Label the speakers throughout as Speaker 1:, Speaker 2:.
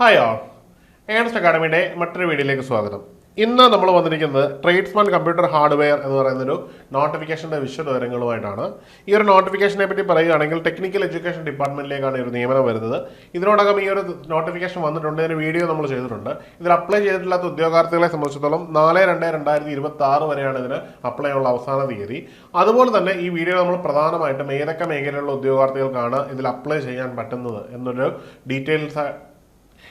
Speaker 1: Hi all Ernst അക്കാഡമിയുടെ മറ്റൊരു വീഡിയോയിലേക്ക് സ്വാഗതം. ഇന്ന് നമ്മൾ വന്നിരിക്കുന്നത് ട്രേഡ്സ്മാൻ കമ്പ്യൂട്ടർ ഹാർഡ്വെയർ എന്ന് പറയുന്നൊരു നോട്ടിഫിക്കേഷൻ്റെ വിശദവിവരങ്ങളുമായിട്ടാണ്. ഈ ഒരു നോട്ടിഫിക്കേഷനെ പറ്റി പറയുകയാണെങ്കിൽ ടെക്നിക്കൽ എഡ്യൂക്കേഷൻ ഡിപ്പാർട്ട്മെന്റിലേക്കാണ് ഈ ഒരു നിയമനം വരുന്നത്. ഇതിനോടകം ഈ ഒരു നോട്ടിഫിക്കേഷൻ വന്നിട്ടുണ്ട്, ഇതിന് വീഡിയോ നമ്മൾ ചെയ്തിട്ടുണ്ട്. ഇതിൽ അപ്ലൈ ചെയ്തിട്ടില്ലാത്ത ഉദ്യോഗാർത്ഥികളെ സംബന്ധിച്ചിടത്തോളം 4/2/2026 വരെയാണ് ഇതിന് അപ്ലൈ ഉള്ള അവസാന തീയതി. അതുപോലെ തന്നെ ഈ വീഡിയോ നമ്മൾ പ്രധാനമായിട്ടും ഏതൊക്കെ മേഖലയിലുള്ള ഉദ്യോഗാർത്ഥികൾക്കാണ് ഇതിൽ അപ്ലൈ ചെയ്യാൻ പറ്റുന്നത്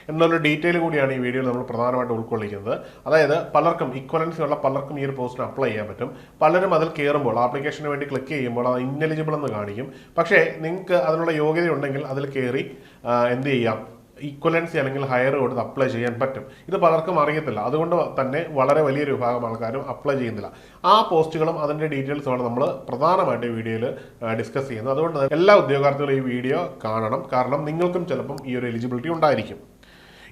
Speaker 1: എന്നൊരു ഡീറ്റെയിൽ കൂടിയാണ് ഈ വീഡിയോയിൽ നമ്മൾ പ്രധാനമായിട്ട് ഉൾക്കൊള്ളിക്കുന്നത്. അതായത് പലർക്കും ഇക്വലൻസി ഉള്ള പലർക്കും ഈ ഒരു പോസ്റ്റിന് അപ്ലൈ ചെയ്യാൻ പറ്റും. പലരും അതിൽ കയറുമ്പോൾ ആപ്ലിക്കേഷന് വേണ്ടി ക്ലിക്ക് ചെയ്യുമ്പോൾ അത് ഇന്നെലിജിബിൾ എന്ന് കാണിക്കും. പക്ഷേ നിങ്ങൾക്ക് അതിനുള്ള യോഗ്യത ഉണ്ടെങ്കിൽ അതിൽ കയറി എന്ത് ചെയ്യാം, ഈക്വലൻസി അല്ലെങ്കിൽ ഹയർ കൊടുത്ത് അപ്ലൈ ചെയ്യാൻ പറ്റും. ഇത് പലർക്കും അറിയത്തില്ല. അതുകൊണ്ട് തന്നെ വളരെ വലിയൊരു വിഭാഗം ആൾക്കാരും അപ്ലൈ ചെയ്യുന്നില്ല. ആ പോസ്റ്റുകളും അതിൻ്റെ ഡീറ്റെയിൽസുമാണ് നമ്മൾ പ്രധാനമായിട്ട് ഈ വീഡിയോയിൽ ഡിസ്കസ് ചെയ്യുന്നത്. അതുകൊണ്ട് തന്നെ എല്ലാ ഉദ്യോഗാർത്ഥികളും ഈ വീഡിയോ കാണണം. കാരണം നിങ്ങൾക്കും ചിലപ്പം ഈ ഒരു എലിജിബിലിറ്റി ഉണ്ടായിരിക്കും.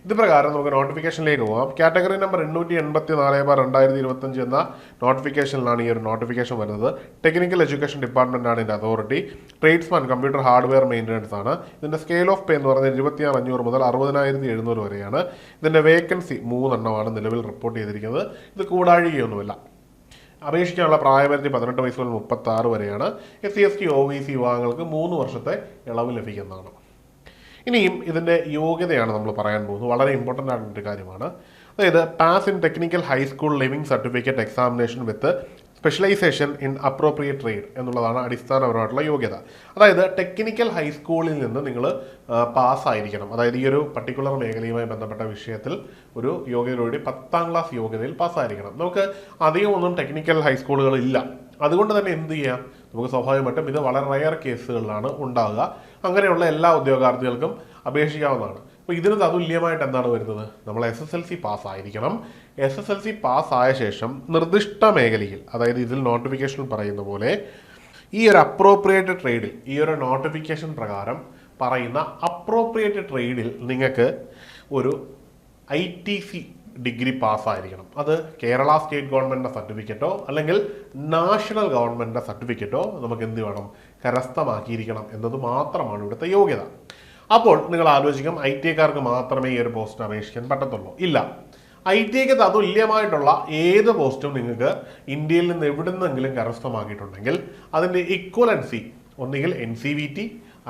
Speaker 1: ഇത് പ്രകാരം നമുക്ക് നോട്ടിഫിക്കേഷനിലേക്ക് പോകാം. കാറ്റഗറി നമ്പർ 884/2025 എന്ന നോട്ടിഫിക്കേഷനിലാണ് ഈ ഒരു നോട്ടിഫിക്കേഷൻ വരുന്നത്. ടെക്നിക്കൽ എഡ്യൂക്കേഷൻ ഡിപ്പാർട്ട്മെന്റ് ആണ് ഇതിന്റെ authority. Tradesman computer hardware maintenance ആണ്. ഇതിന്റെ സ്കെയിൽ ഓഫ് പേ എന്ന് പറഞ്ഞാൽ 26,500 മുതൽ 60,700 വരെയാണ്. ഇതിന്റെ വേക്കൻസി 3 എണ്ണമാണ് നിലവിൽ റിപ്പോർട്ട് ചെയ്തിരിക്കുന്നത്. ഇത് കൂടാഴികയൊന്നുമില്ല. അപേക്ഷിക്കാനുള്ള പ്രായപരിധി 18 വയസ്സ് മുതൽ 36 വരെയാണ്. SC/ST OBC വിഭാഗങ്ങൾക്ക് 3 വർഷത്തെ ഇളവ് ലഭിക്കുന്നതാണ്. ഇനിയും ഇതിൻ്റെ യോഗ്യതയാണ് നമ്മൾ പറയാൻ പോകുന്നത്. വളരെ ഇമ്പോർട്ടൻ്റ് ആയിട്ടൊരു കാര്യമാണ്. അതായത് pass in technical high school leaving certificate examination with specialisation in appropriate trade എന്നുള്ളതാണ് അടിസ്ഥാനപരമായിട്ടുള്ള യോഗ്യത. അതായത് ടെക്നിക്കൽ ഹൈസ്കൂളിൽ നിന്ന് നിങ്ങൾ പാസ്സായിരിക്കണം. അതായത് ഈ ഒരു പർട്ടിക്കുലർ മേഖലയുമായി ബന്ധപ്പെട്ട വിഷയത്തിൽ ഒരു യോഗ്യതയോടെ 10ാം ക്ലാസ് യോഗ്യതയിൽ പാസ്സായിരിക്കണം. നമുക്ക് അധികമൊന്നും ടെക്നിക്കൽ ഹൈസ്കൂളുകളില്ല. അതുകൊണ്ട് തന്നെ എന്ത് ചെയ്യാം, നമുക്ക് സ്വാഭാവികമായിട്ടും ഇത് വളരെ റയർ കേസുകളിലാണ് ഉണ്ടാകുക. അങ്ങനെയുള്ള എല്ലാ ഉദ്യോഗാർത്ഥികൾക്കും അപേക്ഷിക്കാവുന്നതാണ്. അപ്പോൾ ഇതിന് തതുല്യമായിട്ട് എന്താണ് വരുന്നത്, നമ്മൾ SSLC പാസ്സായിരിക്കണം. SSLC പാസ്സായ ശേഷം നിർദ്ദിഷ്ട മേഖലയിൽ, അതായത് ഇതിൽ നോട്ടിഫിക്കേഷൻ പറയുന്ന പോലെ ഈ ഒരു അപ്രോപ്രിയേറ്റ് ട്രേഡിൽ, ഈ ഒരു നോട്ടിഫിക്കേഷൻ പ്രകാരം പറയുന്ന അപ്രോപ്രിയേറ്റ് ട്രേഡിൽ നിങ്ങൾക്ക് ഒരു ITC ഡിഗ്രി പാസ്സായിരിക്കണം. അത് കേരള സ്റ്റേറ്റ് ഗവൺമെൻറ്റിൻ്റെ സർട്ടിഫിക്കറ്റോ അല്ലെങ്കിൽ നാഷണൽ ഗവൺമെൻറ്റിൻ്റെ സർട്ടിഫിക്കറ്റോ നമുക്ക് എന്ത് വേണം, കരസ്ഥമാക്കിയിരിക്കണം എന്നത് മാത്രമാണ് ഇവിടുത്തെ യോഗ്യത. അപ്പോൾ നിങ്ങൾ ആലോചിക്കും, ITക്കാർക്ക് മാത്രമേ ഈ ഒരു പോസ്റ്റിന് അപേക്ഷിക്കാൻ പറ്റത്തുള്ളൂ. ഇല്ല, ITക്ക് തതുല്യമായിട്ടുള്ള ഏത് പോസ്റ്റും നിങ്ങൾക്ക് ഇന്ത്യയിൽ നിന്ന് എവിടെ നിന്നെങ്കിലും കരസ്ഥമാക്കിയിട്ടുണ്ടെങ്കിൽ അതിൻ്റെ ഇക്വലൻസി ഒന്നുകിൽ NCVT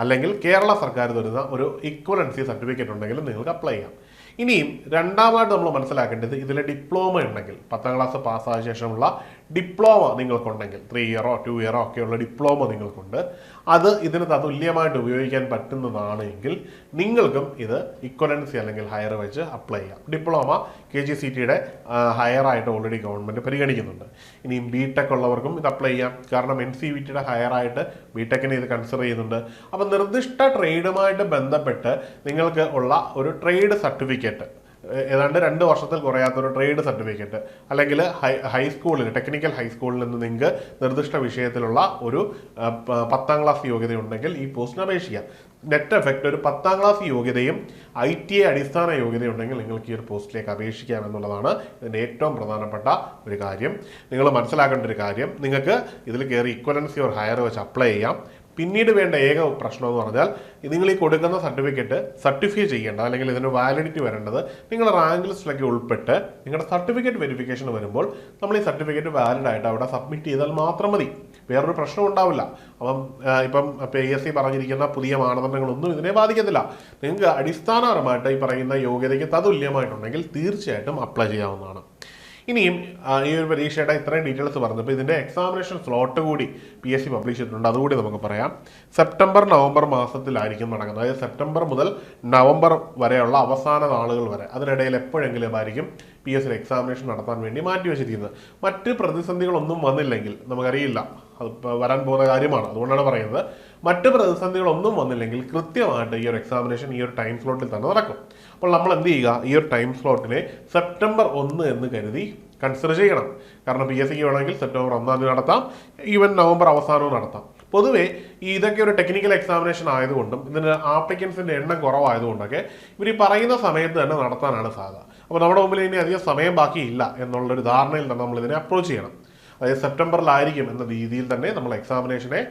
Speaker 1: അല്ലെങ്കിൽ കേരള സർക്കാർ തരുന്ന ഒരു ഇക്വലൻസി സർട്ടിഫിക്കറ്റ് ഉണ്ടെങ്കിൽ നിങ്ങൾക്ക് അപ്ലൈ ചെയ്യാം. ഇനിയും രണ്ടാമതായിട്ട് നമ്മൾ മനസ്സിലാക്കേണ്ടത്, ഇതിലെ ഡിപ്ലോമ ഉണ്ടെങ്കിൽ, 10ാം ക്ലാസ് പാസ്സായ ശേഷമുള്ള ഡിപ്ലോമ നിങ്ങൾക്കുണ്ടെങ്കിൽ, 3 ഇയറോ 2 ഇയറോ ഒക്കെയുള്ള ഡിപ്ലോമ നിങ്ങൾക്കുണ്ട്, അത് ഇതിന് തതുല്യമായിട്ട് ഉപയോഗിക്കാൻ പറ്റുന്നതാണ് എങ്കിൽ നിങ്ങൾക്കും ഇത് ഇക്വലൻസി അല്ലെങ്കിൽ ഹയർ വെച്ച് അപ്ലൈ ചെയ്യാം. ഡിപ്ലോമ KGCTയുടെ ഹയർ ആയിട്ട് ഓൾറെഡി ഗവൺമെൻറ് പരിഗണിക്കുന്നുണ്ട്. ഇനിയും BTech ഉള്ളവർക്കും ഇത് അപ്ലൈ ചെയ്യാം. കാരണം NCVTയുടെ ഹയർ ആയിട്ട് BTechനെ ഇത് കൺസിഡർ ചെയ്യുന്നുണ്ട്. അപ്പോൾ നിർദ്ദിഷ്ട ട്രേഡുമായിട്ട് ബന്ധപ്പെട്ട് നിങ്ങൾക്ക് ഉള്ള ഒരു ട്രേഡ് സർട്ടിഫിക്കറ്റ്, ഏതാണ്ട് 2 വർഷത്തിൽ കുറയാത്തൊരു ട്രേഡ് സർട്ടിഫിക്കറ്റ്, അല്ലെങ്കിൽ ഹൈസ്കൂളിൽ ടെക്നിക്കൽ ഹൈസ്കൂളിൽ നിന്ന് നിങ്ങൾക്ക് നിർദ്ദിഷ്ട വിഷയത്തിലുള്ള ഒരു 10ാം ക്ലാസ് യോഗ്യത ഉണ്ടെങ്കിൽ ഈ പോസ്റ്റിന് അപേക്ഷിക്കാം. നെറ്റ് എഫക്റ്റ് ഒരു 10ാം ക്ലാസ് യോഗ്യതയും ITA അടിസ്ഥാന യോഗ്യതയുണ്ടെങ്കിൽ നിങ്ങൾക്ക് ഈ ഒരു പോസ്റ്റിലേക്ക് അപേക്ഷിക്കാം എന്നുള്ളതാണ് ഇതിൻ്റെ ഏറ്റവും പ്രധാനപ്പെട്ട ഒരു കാര്യം. നിങ്ങൾ മനസ്സിലാക്കേണ്ട ഒരു കാര്യം, നിങ്ങൾക്ക് ഇതിൽ കയറി ഇക്വലൻസി ഓർ ഹയർ വെച്ച് അപ്ലൈ ചെയ്യാം. പിന്നീട് വേണ്ട ഏക പ്രശ്നം എന്ന് പറഞ്ഞാൽ, നിങ്ങൾ ഈ കൊടുക്കുന്ന സർട്ടിഫിക്കറ്റ് സർട്ടിഫൈ ചെയ്യേണ്ട അല്ലെങ്കിൽ ഇതിന് വാലിഡിറ്റി വരേണ്ടത് നിങ്ങൾ റാങ്ക് ലിസ്റ്റിലൊക്കെ ഉൾപ്പെട്ട് നിങ്ങളുടെ സർട്ടിഫിക്കറ്റ് വെരിഫിക്കേഷൻ വരുമ്പോൾ നമ്മൾ ഈ സർട്ടിഫിക്കറ്റ് വാലിഡ് ആയിട്ട് അവിടെ സബ്മിറ്റ് ചെയ്താൽ മാത്രം മതി. വേറൊരു പ്രശ്നം ഉണ്ടാവില്ല. ഇപ്പം PSC പറഞ്ഞിരിക്കുന്ന പുതിയ മാനദണ്ഡങ്ങളൊന്നും ഇതിനെ ബാധിക്കത്തില്ല. നിങ്ങൾക്ക് അടിസ്ഥാനപരമായിട്ട് ഈ പറയുന്ന യോഗ്യതയ്ക്ക് തതുല്യമായിട്ടുണ്ടെങ്കിൽ തീർച്ചയായിട്ടും അപ്ലൈ ചെയ്യാവുന്നതാണ്. ഇനിയും ഈ ഒരു പരീക്ഷയുടെ ഇത്രയും ഡീറ്റെയിൽസ് പറഞ്ഞപ്പോൾ ഇതിൻ്റെ എക്സാമിനേഷൻ സ്ലോട്ട് കൂടി PSC പബ്ലിഷ് ചെയ്തിട്ടുണ്ട്. അതുകൂടി നമുക്ക് പറയാം. സെപ്റ്റംബർ നവംബർ മാസത്തിലായിരിക്കും നടക്കുന്നത്. അതായത് സെപ്റ്റംബർ മുതൽ നവംബർ വരെയുള്ള അവസാന നാളുകൾ വരെ, അതിനിടയിൽ എപ്പോഴെങ്കിലും ആയിരിക്കും PSC എക്സാമിനേഷൻ നടത്താൻ വേണ്ടി മാറ്റിവെച്ചിരിക്കുന്നത്. മറ്റ് പ്രതിസന്ധികളൊന്നും വന്നില്ലെങ്കിൽ, നമുക്കറിയില്ല, അത് വരാൻ പോകുന്ന കാര്യമാണ്, അതുകൊണ്ടാണ് പറയുന്നത്, മറ്റ് പ്രതിസന്ധികളൊന്നും വന്നില്ലെങ്കിൽ കൃത്യമായിട്ട് ഈ ഒരു എക്സാമിനേഷൻ ഈ ഒരു ടൈം സ്ലോട്ടിൽ തന്നെ നടക്കും. അപ്പോൾ നമ്മൾ എന്ത് ചെയ്യുക, ഈ ഒരു ടൈം സ്ലോട്ടിനെ സെപ്റ്റംബർ 1 എന്ന് കരുതി കൺസിഡർ ചെയ്യണം. കാരണം PSCക്ക് വേണമെങ്കിൽ സെപ്റ്റംബർ 1 നടത്താം, ഈവൻ നവംബർ അവസാനവും നടത്താം. പൊതുവേ ഇതൊക്കെ ഒരു ടെക്നിക്കൽ എക്സാമിനേഷൻ ആയതുകൊണ്ടും ഇതിന് ആപ്ലിക്കൻസിൻ്റെ എണ്ണം കുറവായതുകൊണ്ടൊക്കെ ഇവർ ഈ പറയുന്ന സമയത്ത് തന്നെ നടത്താനാണ് സാധ്യത. അപ്പോൾ നമ്മുടെ മുമ്പിൽ ഇനി അധികം സമയം ബാക്കിയില്ല എന്നുള്ളൊരു ധാരണയിൽ തന്നെ നമ്മൾ ഇതിനെ അപ്രോച്ച് ചെയ്യണം. അതായത് സെപ്റ്റംബറിലായിരിക്കും എന്ന രീതിയിൽ തന്നെ നമ്മൾ എക്സാമിനേഷനെ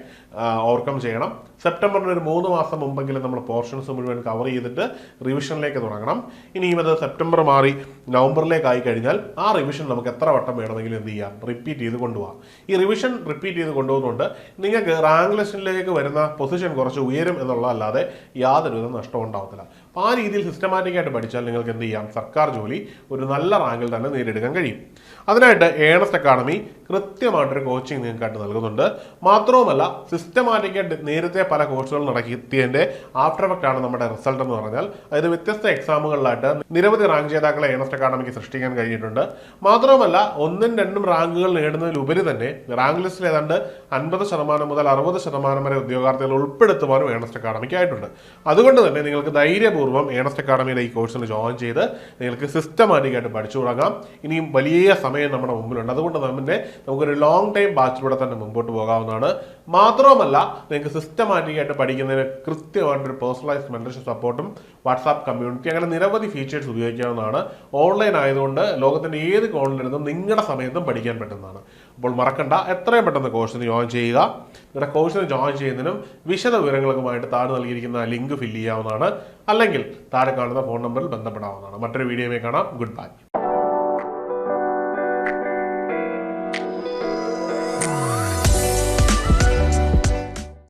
Speaker 1: ഓവർകം ചെയ്യണം. സെപ്റ്റംബറിന് ഒരു 3 മാസം മുമ്പെങ്കിലും നമ്മൾ പോർഷൻസ് മുഴുവൻ കവർ ചെയ്തിട്ട് റിവിഷനിലേക്ക് തുടങ്ങണം. ഇനിയും അത് സെപ്റ്റംബർ മാറി നവംബറിലേക്ക് ആയി കഴിഞ്ഞാൽ ആ റിവിഷൻ നമുക്ക് എത്ര വട്ടം വേണമെങ്കിലും എന്ത് ചെയ്യാം, റിപ്പീറ്റ് ചെയ്ത് കൊണ്ടുപോകാം. ഈ റിവിഷൻ റിപ്പീറ്റ് ചെയ്ത് കൊണ്ടുപോകുന്നുണ്ട് നിങ്ങൾക്ക് റാങ്ക് ലിസ്റ്റിലേക്ക് വരുന്ന പൊസിഷൻ കുറച്ച് ഉയരും എന്നുള്ളതല്ലാതെ യാതൊരുവിധ നഷ്ടവും ഉണ്ടാവത്തില്ല. അപ്പോൾ ആ രീതിയിൽ സിസ്റ്റമാറ്റിക് ആയിട്ട് പഠിച്ചാൽ നിങ്ങൾക്ക് എന്ത് ചെയ്യാം, സർക്കാർ ജോലി ഒരു നല്ല റാങ്കിൽ തന്നെ നേടിയെടുക്കാൻ കഴിയും. അതിനായിട്ട് ഏണസ്റ്റ് അക്കാഡമി കൃത്യമായിട്ടൊരു കോച്ചിങ് നിങ്ങൾക്കായിട്ട് നൽകുന്നുണ്ട്. മാത്രവുമല്ല സിസ്റ്റമാറ്റിക്കായിട്ട് നേരത്തെ പല കോഴ്സുകൾ നടത്തിയതിൻ്റെ ആഫ്റ്റർ എഫക്റ്റ് ആണ് നമ്മുടെ റിസൾട്ട് എന്ന് പറഞ്ഞാൽ. അതായത് വ്യത്യസ്ത എക്സാമുകളിലായിട്ട് നിരവധി റാങ്ക് ജേതാക്കളെ ഏണസ്റ്റ് അക്കാഡമിക്ക് സൃഷ്ടിക്കാൻ കഴിഞ്ഞിട്ടുണ്ട്. മാത്രവുമല്ല 1ഉം 2ഉം റാങ്കുകൾ നേടുന്നതിലുപരി തന്നെ റാങ്ക് ലിസ്റ്റിൽ ഏതാണ്ട് 50% മുതൽ 60% വരെ ഉദ്യോഗാർത്ഥികൾ ഉൾപ്പെടുത്തുവാനും ഏണസ്റ്റ് അക്കാഡമിക്ക് ആയിട്ടുണ്ട്. അതുകൊണ്ട് തന്നെ നിങ്ങൾക്ക് ധൈര്യപൂർവ്വം ഏണസ്റ്റ് അക്കാഡമിയുടെ ഈ കോഴ്സിന് ജോയിൻ ചെയ്ത് നിങ്ങൾക്ക് സിസ്റ്റമാറ്റിക്കായിട്ട് പഠിച്ചു തുടങ്ങാം. ഇനിയും വലിയ സമയം നമ്മുടെ മുമ്പിലുണ്ട്. അതുകൊണ്ട് തന്നെ നമുക്കൊരു ലോങ് ടൈം ബാച്ചിലൂടെ തന്നെ മുമ്പോട്ട് പോകാവുന്നതാണ്. മാത്രവുമല്ല നിങ്ങൾക്ക് സിസ്റ്റമാറ്റിക്കായിട്ട് പഠിക്കുന്നതിന് കൃത്യമായിട്ടൊരു പേഴ്സണലൈസ്ഡ് മെന്റർഷിപ്പ് സപ്പോർട്ടും വാട്സാപ്പ് കമ്മ്യൂണിറ്റി അങ്ങനെ നിരവധി ഫീച്ചേഴ്സ് ഉപയോഗിക്കാവുന്നതാണ്. ഓൺലൈൻ ആയതുകൊണ്ട് ലോകത്തിന്റെ ഏത് കോണിലിരുന്നും നിങ്ങളുടെ സമയത്തും പഠിക്കാൻ പറ്റുന്നതാണ്. അപ്പോൾ മറക്കണ്ട, എത്രയും പെട്ടെന്ന് കോഴ്സിന് ജോയിൻ ചെയ്യുക. നിങ്ങളുടെ കോഴ്സിന് ജോയിൻ ചെയ്യുന്നതിനും വിശദ വിവരങ്ങളുമായിട്ട് താഴെ നൽകിയിരിക്കുന്ന ലിങ്ക് ഫില്ല് ചെയ്യാവുന്നതാണ്. അല്ലെങ്കിൽ താഴെ കാണുന്ന ഫോൺ നമ്പറിൽ ബന്ധപ്പെടാവുന്നതാണ്. മറ്റൊരു വീഡിയോയിൽ കാണാം. Good bye.